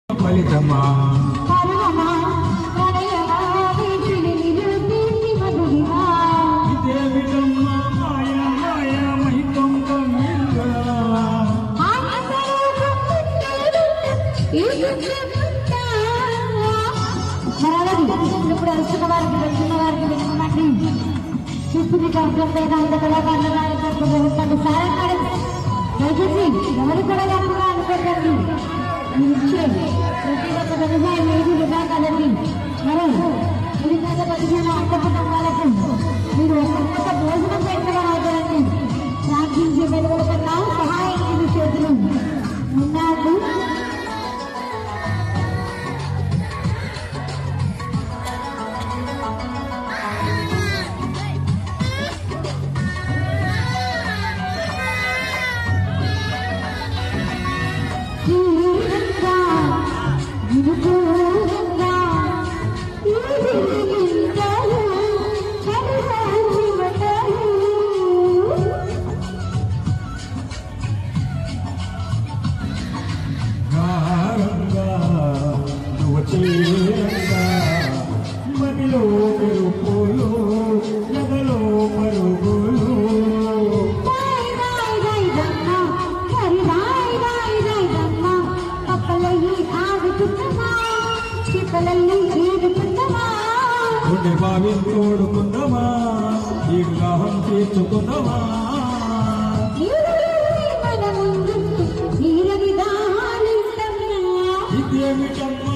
ఫలితమా ఇదేమిటమ్మా మాయ మాయమైతం కమ్మిగా ఇప్పుడు వస్తున్న వారికి వెళ్తున్న వారికి వెళ్తున్నట్టు చూస్తుంది కౌన్సిలర్ కళాకారులు సారా దయచేసి ఎవరు కూడా గొప్పగా అనుకోకండి ప్రతి ఒక్క వ్యవసాయం ఏది విభాగాలండి మరి వివిధ పదిహేను అంతపుటం వాళ్ళకు మీరు ఒక్కొక్క భోజనం పెట్టడం అవుతారండి ప్రార్థించే వెలుగుల కన్నా సహాయం చేతులు ఉన్నాడు. మదిలో పెరుగులు ఎదలో పరుగులు గుండె బావి తోడుకుందామా ఈ వివాహం తీర్చుకుందామా ఇదేమిటమ్మా